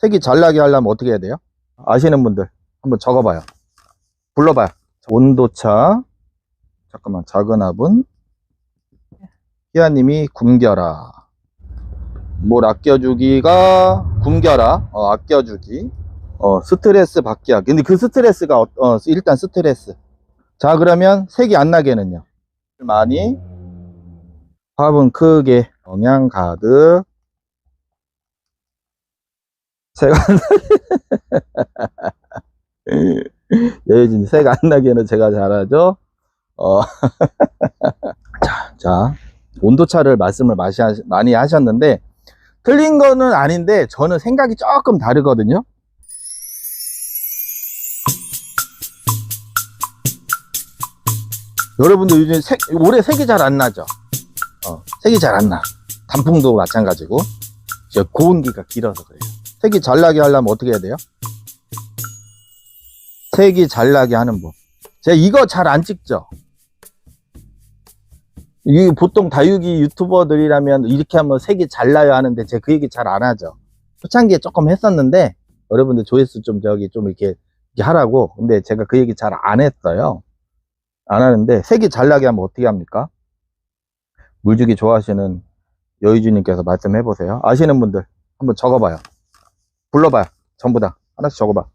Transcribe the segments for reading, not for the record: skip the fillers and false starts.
색이 잘 나게 하려면 어떻게 해야 돼요? 아시는 분들 한번 적어봐요. 불러봐요. 온도차. 잠깐만. 작은 화분. 희아님이 굶겨라. 뭘 아껴주기가 굶겨라. 아껴주기. 스트레스 받기야. 근데 그 스트레스가 일단 스트레스. 자, 그러면 색이 안 나게는요. 많이 화분 크게 영양 가득. 색 안 여유진 색 안 나게는 제가 잘하죠. 자, 온도차를 말씀을 많이 하셨는데 틀린 거는 아닌데 저는 생각이 조금 다르거든요. 여러분들 요즘 올해 색이 잘 안 나죠. 색이 잘 안 나. 단풍도 마찬가지고 고온기가 길어서 그래요. 색이 잘 나게 하려면 어떻게 해야 돼요? 색이 잘 나게 하는 법. 제가 이거 잘 안 찍죠. 이 보통 다육이 유튜버들이라면 이렇게 하면 색이 잘 나요 하는데 제가 그 얘기 잘 안 하죠. 초창기에 조금 했었는데 여러분들 조회수 좀 이렇게 하라고. 근데 제가 그 얘기 잘 안 했어요. 안 하는데 색이 잘 나게 하면 어떻게 합니까? 물주기 좋아하시는 여의주님께서 말씀해 보세요. 아시는 분들 한번 적어봐요. 불러봐요. 전부 다 하나씩 적어봐.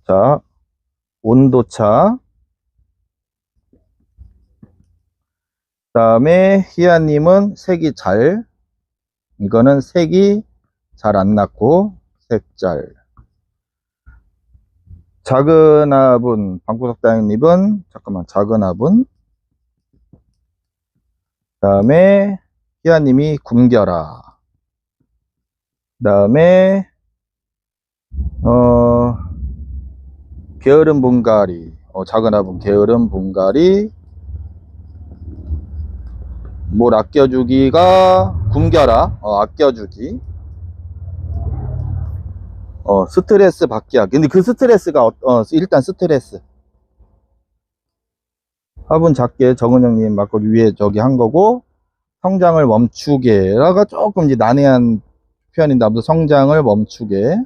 자, 온도차. 그 다음에 희아님은 이거는 색이 잘 안 났고 색잘. 작은 화분 방구석다육님은 잠깐만. 작은 화분. 그 다음에 희아님이 굶겨라. 그 다음에 게으른 분갈이. 작은 화분 게으른 분갈이. 뭘 아껴주기가 굶겨라. 아껴주기. 스트레스 받기야. 근데 그 스트레스가 일단 스트레스. 화분 작게 정은영님 맞고 위에 한 거고, 성장을 멈추게라가 조금 이제 난해한 표현인데 아무튼 성장을 멈추게.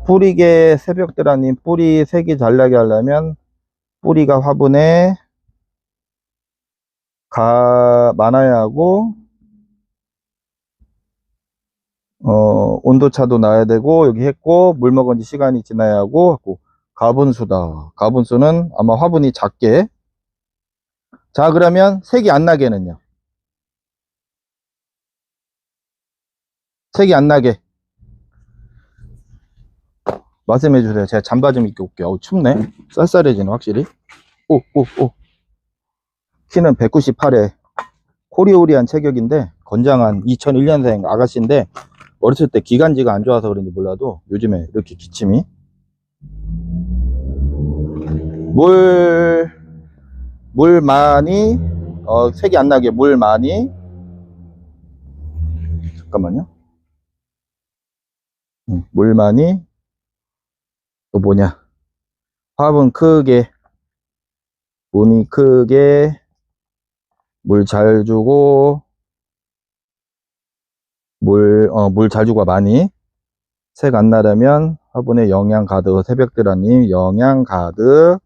뿌리개 새벽드라님, 뿌리 색이 잘 나게 하려면 뿌리가 화분에 많아야 하고, 온도차도 나야 되고, 여기 했고, 물 먹은 지 시간이 지나야 하고, 가분수다. 가분수는 아마 화분이 작게. 자, 그러면 색이 안 나게는요. 색이 안 나게. 말씀해 주세요. 제가 잠바 좀 입고 올게요. 춥네. 쌀쌀해지네, 확실히. 오. 키는 198에 코리오리한 체격인데, 건장한 2001년생 아가씨인데, 어렸을 때 기관지가 안 좋아서 그런지 몰라도 요즘에 이렇게 기침이. 물 많이, 색이 안 나게 물 많이. 잠깐만요. 물 많이. 또 뭐냐. 화분 크게. 문이 크게. 물 잘 주고. 물 잘 주고 많이. 색 안 나려면 화분에 영양 가득. 새벽드라님 영양 가득.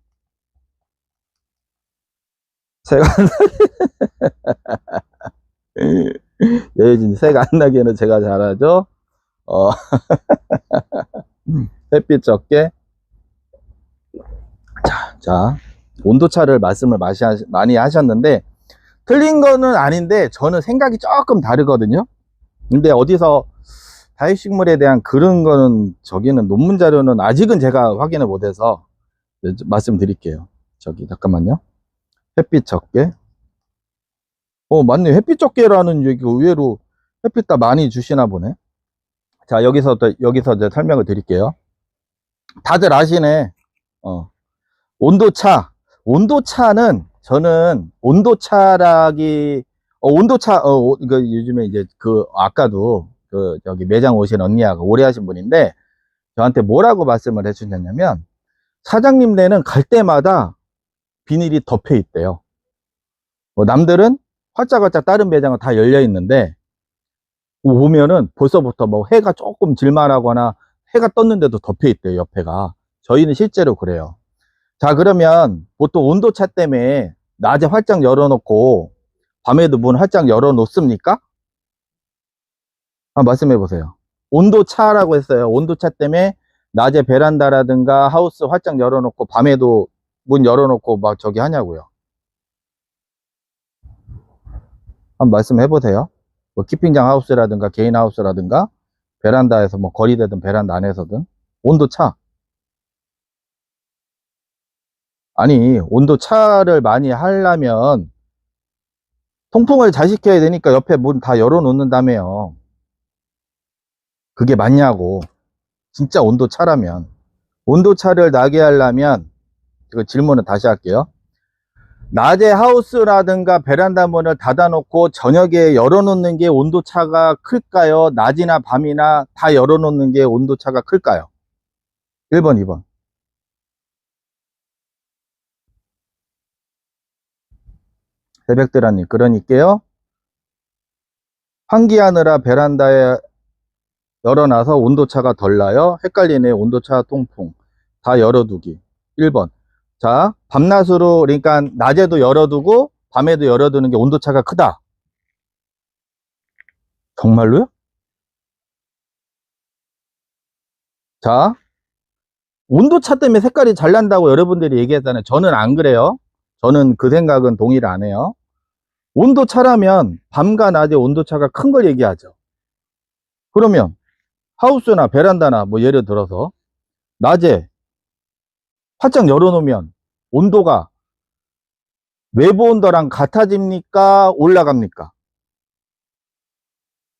색 안 여유진 색 안 나게는 제가 잘하죠. 햇빛 적게. 자, 온도차를 말씀을 많이 하셨는데 틀린 거는 아닌데 저는 생각이 조금 다르거든요. 근데 어디서 다육식물에 대한 그런 거는 저기는 논문 자료는 아직은 제가 확인을 못해서 말씀드릴게요. 잠깐만요. 햇빛 적게. 맞네. 햇빛 적게라는 얘기 의외로 햇빛 다 많이 주시나 보네. 자, 여기서 이제 설명을 드릴게요. 다들 아시네. 온도차는 저는 온도차 이거 요즘에 이제 아까도 저기 매장 오신 언니하고 오래 하신 분인데 저한테 뭐라고 말씀을 해주셨냐면 사장님네는 갈 때마다 비닐이 덮여 있대요. 남들은 활짝활짝 다른 매장은 다 열려 있는데 오면은 벌써부터 뭐 해가 조금 질만하거나 해가 떴는데도 덮여 있대요, 옆에가. 저희는 실제로 그래요. 자, 그러면 보통 온도차 때문에 낮에 활짝 열어놓고 밤에도 문 활짝 열어놓습니까? 한번 말씀해 보세요. 온도차라고 했어요. 온도차 때문에 낮에 베란다라든가 하우스 활짝 열어놓고 밤에도 문 열어놓고 막 저기 하냐고요. 한번 말씀해 보세요. 뭐 키핑장 하우스라든가 개인 하우스라든가 베란다에서 뭐 거리되든 베란다 안에서든 온도차. 아니, 온도차를 많이 하려면 통풍을 잘 시켜야 되니까 옆에 문 다 열어 놓는다며요. 그게 맞냐고. 진짜 온도차라면. 온도차를 나게 하려면, 그 질문을 다시 할게요. 낮에 하우스라든가 베란다 문을 닫아 놓고 저녁에 열어 놓는 게 온도차가 클까요? 낮이나 밤이나 다 열어 놓는 게 온도차가 클까요? 1번, 2번. 새벽드라님, 그러니까요. 환기하느라 베란다에 열어놔서 온도차가 덜 나요. 헷갈리네. 온도차 통풍 다 열어두기. 1번. 자, 밤낮으로, 그러니까 낮에도 열어두고 밤에도 열어두는 게 온도차가 크다. 정말로요? 자, 온도차 때문에 색깔이 잘 난다고 여러분들이 얘기했잖아요. 저는 안 그래요. 저는 그 생각은 동의를 안 해요. 온도차라면 밤과 낮의 온도차가 큰 걸 얘기하죠. 그러면 하우스나 베란다나 뭐 예를 들어서 낮에 활짝 열어놓으면 온도가 외부 온도랑 같아집니까? 올라갑니까?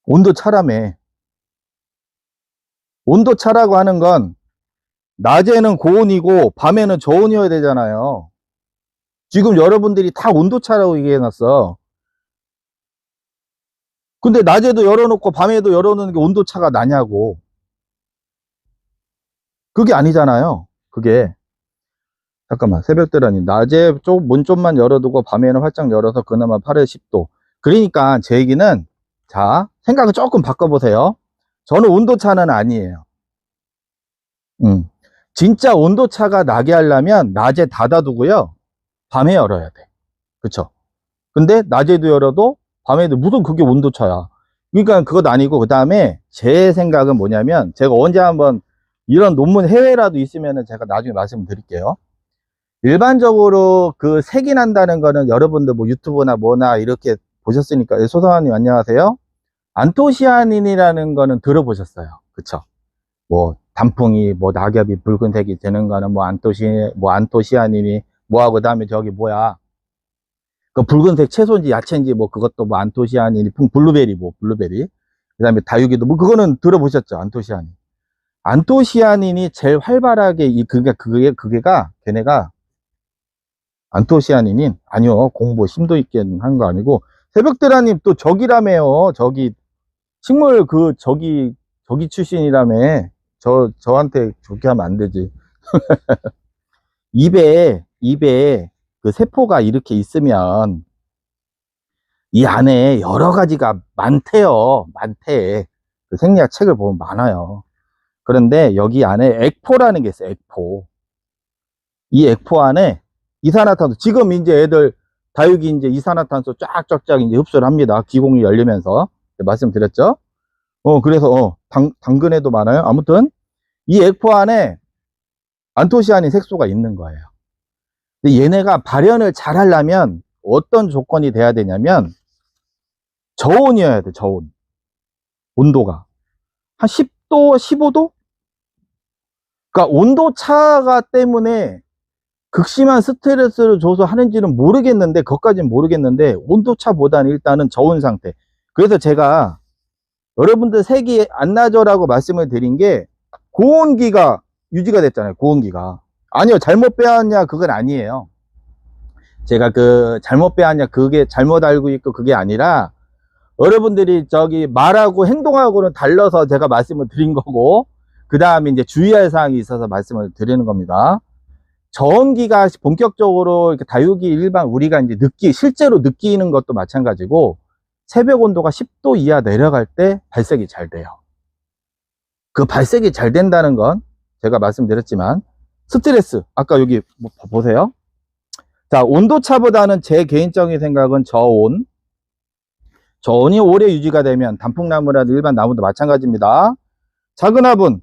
온도 차라며. 온도 차라고 하는 건 낮에는 고온이고 밤에는 저온이어야 되잖아요. 지금 여러분들이 다 온도 차라고 얘기해놨어. 근데 낮에도 열어놓고 밤에도 열어놓는 게 온도 차가 나냐고. 그게 아니잖아요. 그게. 잠깐만, 새벽드라니. 낮에 문 좀만 열어두고 밤에는 활짝 열어서 그나마 8에 10도. 그러니까 제 얘기는, 자, 생각을 조금 바꿔보세요. 저는 온도차는 아니에요. 진짜 온도차가 나게 하려면 낮에 닫아두고요. 밤에 열어야 돼. 그쵸? 근데 낮에도 열어도 밤에도 무슨 그게 온도차야. 그러니까 그것도 아니고, 그 다음에 제 생각은 뭐냐면, 제가 언제 한번 이런 논문 해외라도 있으면 제가 나중에 말씀드릴게요. 일반적으로 그 색이 난다는 거는 여러분들 뭐 유튜브나 뭐나 이렇게 보셨으니까. 소상아님 안녕하세요. 안토시아닌이라는 거는 들어보셨어요. 그쵸? 뭐 단풍이 뭐 낙엽이 붉은색이 되는 거는 뭐 안토시아닌이 뭐하고, 그 다음에 저기 뭐야, 그 붉은색 채소인지 야채인지 뭐 그것도 뭐 안토시아닌이 블루베리 그 다음에 다육이도 뭐 그거는 들어보셨죠? 안토시아닌이 제일 활발하게 그게가 걔네가 안토시아닌이 아니요, 공부 심도 있게 한 거 아니고. 새벽드라님 또 저기라며요. 저기 식물 저기 출신이라며. 저한테 좋게 하면 안 되지. 입에 그 세포가 이렇게 있으면 이 안에 여러 가지가 많대요. 그 생리학 책을 보면 많아요. 그런데 여기 안에 액포라는 게 있어요. 이 액포 안에 이산화탄소, 지금 이제 애들 다육이 이제 이산화탄소 쫙쫙쫙 이제 흡수를 합니다. 기공이 열리면서. 말씀드렸죠? 그래서 당근에도 많아요. 아무튼 이 액포 안에 안토시아닌 색소가 있는 거예요. 근데 얘네가 발현을 잘 하려면 어떤 조건이 돼야 되냐면 저온이어야 돼. 저온. 온도가 한 10도, 15도? 그러니까 온도 차가 때문에 극심한 스트레스를 줘서 하는지는 모르겠는데, 그것까지는 모르겠는데, 온도차보다는 일단은 저온 상태. 그래서 제가 여러분들 색이 안 나죠라고 말씀을 드린 게, 고온기가 유지가 됐잖아요. 고온기가. 아니요, 잘못 빼왔냐, 그건 아니에요. 제가 잘못 빼왔냐, 그게 잘못 알고 있고 그게 아니라, 여러분들이 저기 말하고 행동하고는 달라서 제가 말씀을 드린 거고, 그 다음에 이제 주의할 사항이 있어서 말씀을 드리는 겁니다. 저온기가 본격적으로 이렇게 다육이 일반 우리가 이제 실제로 느끼는 것도 마찬가지고, 새벽 온도가 10도 이하 내려갈 때 발색이 잘 돼요. 그 발색이 잘 된다는 건 제가 말씀드렸지만 스트레스, 아까 여기 보세요. 자, 온도차보다는 제 개인적인 생각은 저온이 오래 유지가 되면 단풍나무라든 일반 나무도 마찬가지입니다. 작은 화분,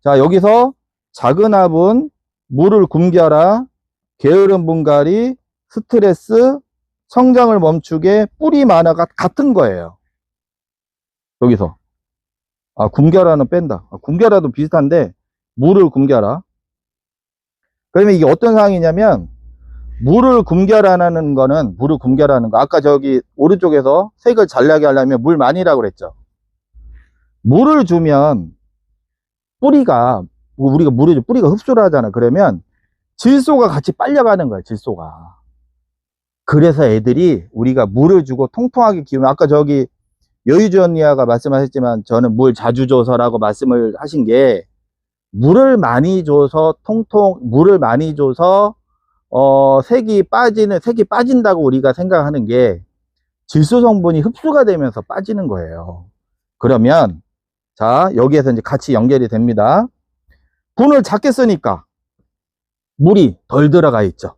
자, 여기서 작은 화분, 물을 굶겨라, 게으름 분갈이, 스트레스, 성장을 멈추게, 뿌리 만화가 같은 거예요. 여기서 굶겨라는 뺀다. 굶겨라도 비슷한데 물을 굶겨라. 그러면 이게 어떤 상황이냐면, 물을 굶겨라는 거는, 아까 저기 오른쪽에서 색을 잘 나게 하려면 물 많이라고 그랬죠. 물을 주면 뿌리가 흡수를 하잖아. 그러면 질소가 같이 빨려가는 거야, 질소가. 그래서 애들이 우리가 물을 주고 통통하게 키우면, 아까 저기 여유주 언니가 말씀하셨지만 저는 물 자주 줘서라고 말씀을 하신 게, 물을 많이 줘서 색이 빠진다고 우리가 생각하는 게 질소 성분이 흡수가 되면서 빠지는 거예요. 그러면 자, 여기에서 이제 같이 연결이 됩니다. 분을 작게 쓰니까 물이 덜 들어가 있죠.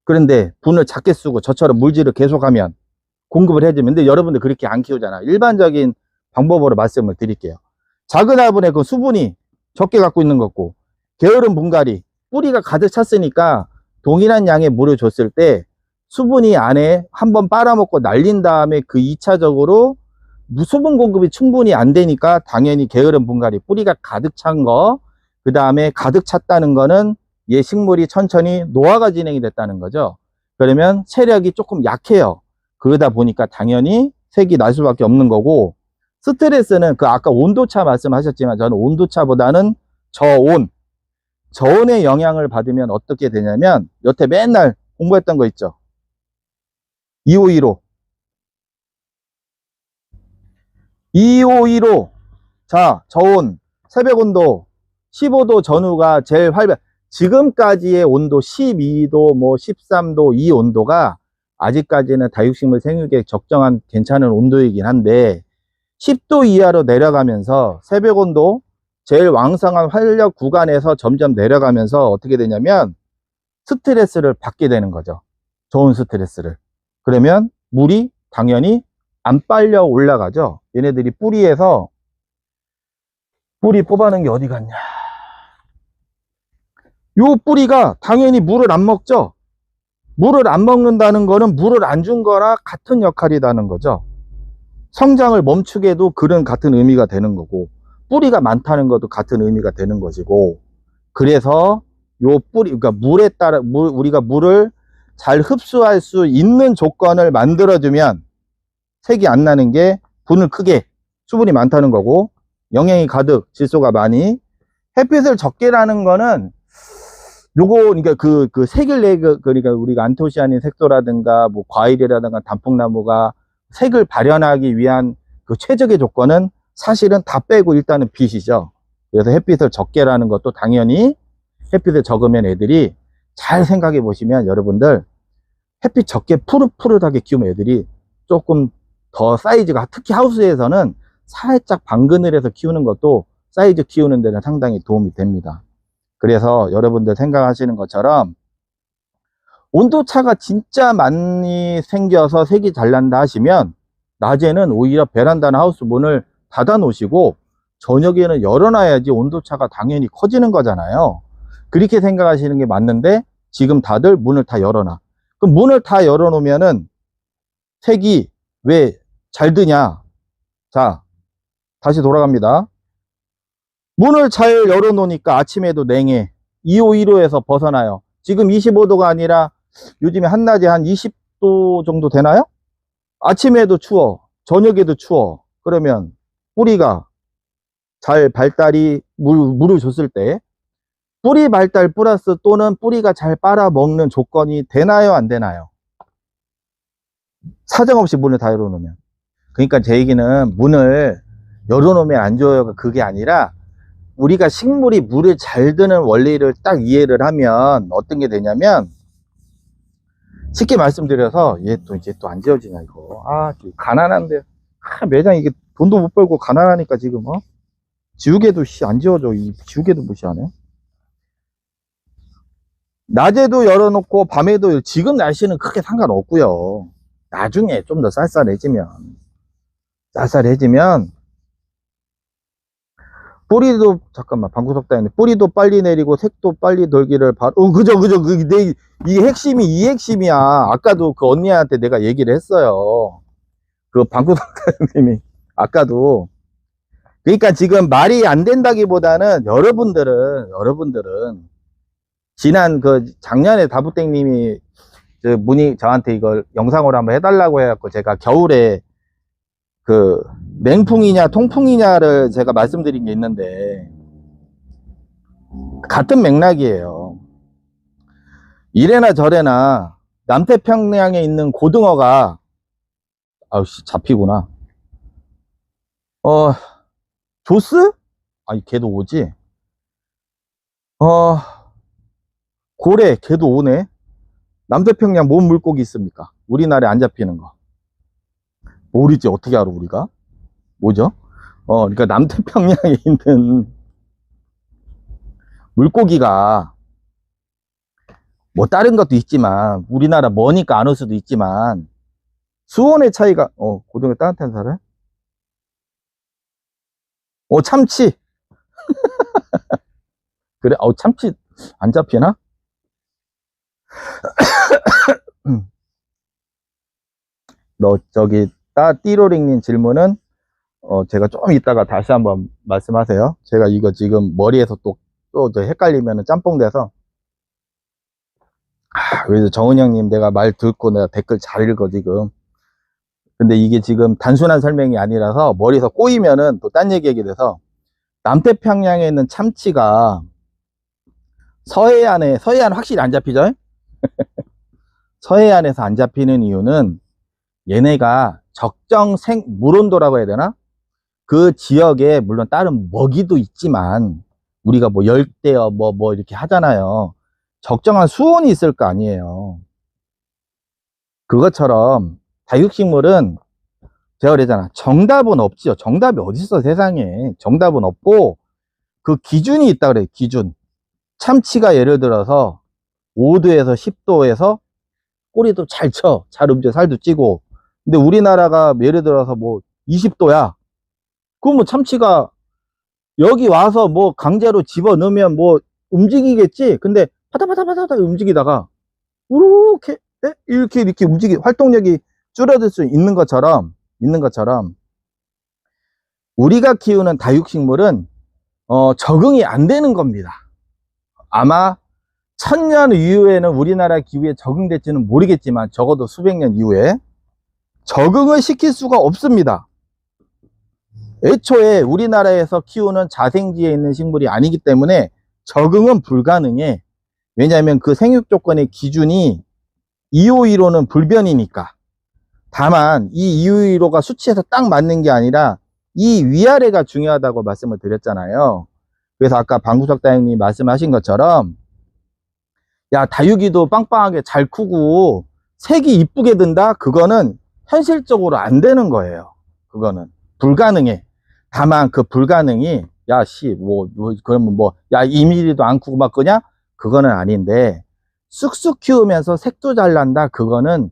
그런데 분을 작게 쓰고 저처럼 물질을 계속하면 공급을 해주면, 근데 여러분들 그렇게 안 키우잖아. 일반적인 방법으로 말씀을 드릴게요. 작은 화분에 그 수분이 적게 갖고 있는 거고, 게으름 분갈이, 뿌리가 가득 찼으니까 동일한 양의 물을 줬을 때 수분이 안에 한번 빨아먹고 날린 다음에 그 2차적으로 수분 공급이 충분히 안 되니까 당연히 게으름 분갈이, 뿌리가 가득 찬 거, 그 다음에 가득 찼다는 거는 얘 식물이 천천히 노화가 진행이 됐다는 거죠. 그러면 체력이 조금 약해요. 그러다 보니까 당연히 색이 날 수밖에 없는 거고, 스트레스는 그 아까 온도차 말씀하셨지만 저는 온도차보다는 저온의 영향을 받으면 어떻게 되냐면, 여태 맨날 공부했던 거 있죠. 2515. 자, 저온, 새벽 온도 15도 전후가 제일 지금까지의 온도 12도, 13도, 이 온도가 아직까지는 다육식물 생육에 적정한 괜찮은 온도이긴 한데, 10도 이하로 내려가면서 새벽 온도 제일 왕성한 활력 구간에서 점점 내려가면서 어떻게 되냐면 스트레스를 받게 되는 거죠. 좋은 스트레스를. 그러면 물이 당연히 안 빨려 올라가죠. 얘네들이 뿌리 뽑아낸 게 어디 갔냐. 요 뿌리가 당연히 물을 안 먹죠. 물을 안 먹는다는 거는 물을 안 준 거랑 같은 역할이라는 거죠. 성장을 멈추게도 그런 같은 의미가 되는 거고, 뿌리가 많다는 것도 같은 의미가 되는 것이고, 그래서 요 뿌리, 그러니까 물에 따라 우리가 물을 잘 흡수할 수 있는 조건을 만들어주면 색이 안 나는 게 분을 크게, 수분이 많다는 거고, 영양이 가득, 질소가 많이, 햇빛을 적게 라는 거는 요거, 그러니까 그 색을 그러니까 우리가 안토시아닌 색소라든가 과일이라든가 단풍나무가 색을 발현하기 위한 그 최적의 조건은 사실은 다 빼고 일단은 빛이죠. 그래서 햇빛을 적게 라는 것도 당연히 햇빛을 적으면 애들이, 잘 생각해 보시면 여러분들, 햇빛 적게 푸릇푸릇하게 키우면 애들이 조금 더 사이즈가, 특히 하우스에서는 살짝 방그늘에서 키우는 것도 사이즈 키우는 데는 상당히 도움이 됩니다. 그래서 여러분들 생각하시는 것처럼 온도차가 진짜 많이 생겨서 색이 잘 난다 하시면, 낮에는 오히려 베란다나 하우스 문을 닫아 놓으시고 저녁에는 열어놔야지 온도차가 당연히 커지는 거잖아요. 그렇게 생각하시는 게 맞는데, 지금 다들 문을 다 열어놔. 그럼 문을 다 열어 놓으면은 색이 왜 잘 드냐. 자, 다시 돌아갑니다. 문을 잘 열어 놓으니까 아침에도 냉해, 2515에서 벗어나요. 지금 25도가 아니라 요즘에 한낮에 한 20도 정도 되나요? 아침에도 추워, 저녁에도 추워. 그러면 뿌리가 잘 발달이, 물을 줬을 때 뿌리 발달 플러스 또는 뿌리가 잘 빨아먹는 조건이 되나요, 안 되나요? 사정없이 문을 다 열어놓으면. 그러니까 제 얘기는 문을 열어놓으면 안 좋아요가 그게 아니라, 우리가 식물이 물을 잘 드는 원리를 딱 이해를 하면 어떤 게 되냐면, 쉽게 말씀드려서 얘 또 이제 또 안 지어지냐 이거. 아 가난한데 매장 이게 돈도 못 벌고 가난하니까 지금 지우개도 안 지워져. 이 지우개도 무시하네. 낮에도 열어놓고 밤에도 지금 날씨는 크게 상관없고요. 나중에 좀 더 쌀쌀해지면 뿌리도 잠깐만 방구석 다니네. 뿌리도 빨리 내리고 색도 빨리 돌기를 그죠 이게 이 핵심이야. 아까도 그 언니한테 내가 얘기를 했어요. 그 방구석 다님이 아까도. 그러니까 지금 말이 안 된다기보다는 여러분들은 지난 작년에 다부땡님이 저한테 이걸 영상으로 한번 해달라고 해갖고 제가 겨울에 맹풍이냐 통풍이냐를 제가 말씀드린 게 있는데 같은 맥락이에요. 이래나 저래나 남태평양에 있는 고등어가 잡히구나. 조스? 아니 걔도 오지. 고래 걔도 오네. 남태평양 뭔 물고기 있습니까? 우리나라에 안 잡히는 거 모르지. 어떻게 알아 우리가? 뭐죠? 그러니까 남태평양에 있는 물고기가 뭐 다른 것도 있지만 우리나라 머니까 안 올 수도 있지만 수온의 차이가 고등어 따뜻한 살을? 참치. 그래? 참치 안 잡히나? 띠로링님 질문은 제가 좀 이따가 다시 한번 말씀하세요. 제가 이거 지금 머리에서 또 헷갈리면 짬뽕 돼서. 그래서 정은영님 내가 말 듣고 내가 댓글 잘 읽어 지금. 근데 이게 지금 단순한 설명이 아니라서 머리에서 꼬이면은 또 딴 얘기하게 돼서. 남태평양에 있는 참치가 서해안 확실히 안 잡히죠? 서해안에서 안 잡히는 이유는 얘네가 적정 물온도라고 해야 되나? 그 지역에 물론 다른 먹이도 있지만 우리가 뭐 열대어 뭐 이렇게 하잖아요. 적정한 수온이 있을 거 아니에요. 그것처럼 다육식물은 제가 그러잖아. 정답은 없지요. 정답이 어딨어 세상에. 정답은 없고 그 기준이 있다 그래요. 기준. 참치가 예를 들어서 5도에서 10도에서 꼬리도 잘 쳐. 잘 움직여 살도 찌고. 근데 우리나라가 예를 들어서 뭐 20도야. 그럼 뭐 참치가 여기 와서 뭐 강제로 집어넣으면 뭐 움직이겠지. 근데 파다파다파다 움직이다가 이렇게 활동력이 줄어들 수 있는 것처럼 우리가 키우는 다육식물은 적응이 안 되는 겁니다. 아마 1000년 이후에는 우리나라 기후에 적응될지는 모르겠지만 적어도 수백 년 이후에 적응을 시킬 수가 없습니다. 애초에 우리나라에서 키우는 자생지에 있는 식물이 아니기 때문에 적응은 불가능해. 왜냐하면 그 생육 조건의 기준이 251호는 불변이니까. 다만 이 251호가 수치에서 딱 맞는 게 아니라 이 위아래가 중요하다고 말씀을 드렸잖아요. 그래서 아까 방구석 다육님 말씀하신 것처럼 야 다육이도 빵빵하게 잘 크고 색이 이쁘게 든다? 그거는 현실적으로 안 되는 거예요. 그거는 불가능해. 다만 그 불가능이 그러면 야 2mm도 안 크고 막 그냐? 그거는 아닌데 쑥쑥 키우면서 색도 잘 난다? 그거는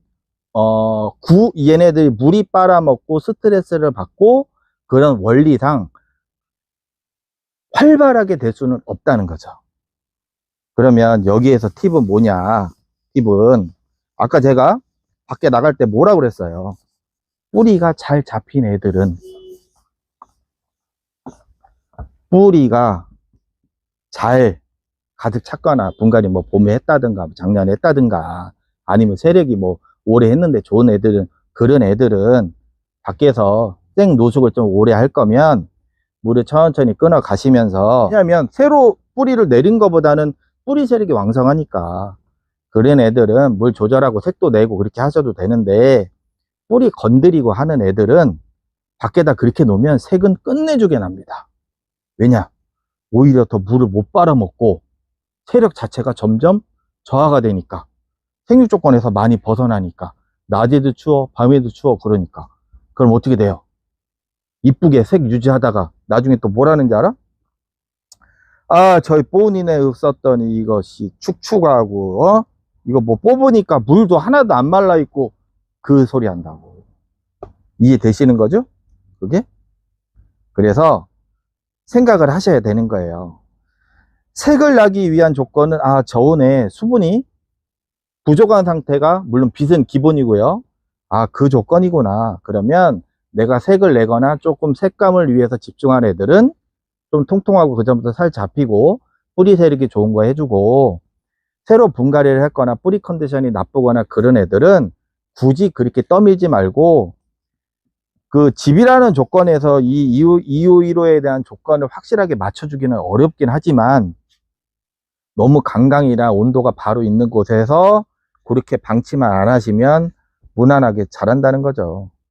얘네들이 물이 빨아먹고 스트레스를 받고 그런 원리상 활발하게 될 수는 없다는 거죠. 그러면 여기에서 팁은 뭐냐? 팁은 아까 제가 밖에 나갈 때 뭐라고 그랬어요? 뿌리가 잘 잡힌 애들은 뿌리가 잘 가득 찼거나 분갈이 뭐 봄에 했다든가 작년에 했다든가 아니면 세력이 뭐 오래 했는데 좋은 애들은 그런 애들은 밖에서 생 노숙을 좀 오래 할 거면 물을 천천히 끊어 가시면서. 왜냐하면 새로 뿌리를 내린 것보다는 뿌리 세력이 왕성하니까 그런 애들은 물 조절하고 색도 내고 그렇게 하셔도 되는데 뿌리 건드리고 하는 애들은 밖에다 그렇게 놓으면 색은 끝내주게 납니다. 왜냐? 오히려 더 물을 못 빨아먹고 세력 자체가 점점 저하가 되니까. 생육 조건에서 많이 벗어나니까. 낮에도 추워, 밤에도 추워, 그러니까. 그럼 어떻게 돼요? 이쁘게 색 유지하다가 나중에 또 뭐라는지 알아? 아, 저희 본인에 썼더니 이것이 축축하고, 이거 뭐 뽑으니까 물도 하나도 안 말라 있고, 그 소리 한다고. 이해되시는 거죠? 그게? 그래서 생각을 하셔야 되는 거예요. 색을 나기 위한 조건은, 저온에 수분이 부족한 상태가, 물론 빛은 기본이고요. 그 조건이구나. 그러면 내가 색을 내거나 조금 색감을 위해서 집중한 애들은 좀 통통하고 그 전부터 살 잡히고 뿌리 세력이 좋은 거 해주고, 새로 분갈이를 했거나 뿌리 컨디션이 나쁘거나 그런 애들은 굳이 그렇게 떠밀지 말고, 그 집이라는 조건에서 이 2호1호에 대한 조건을 확실하게 맞춰주기는 어렵긴 하지만, 너무 강강이나 온도가 바로 있는 곳에서 그렇게 방치만 안 하시면 무난하게 자란다는 거죠.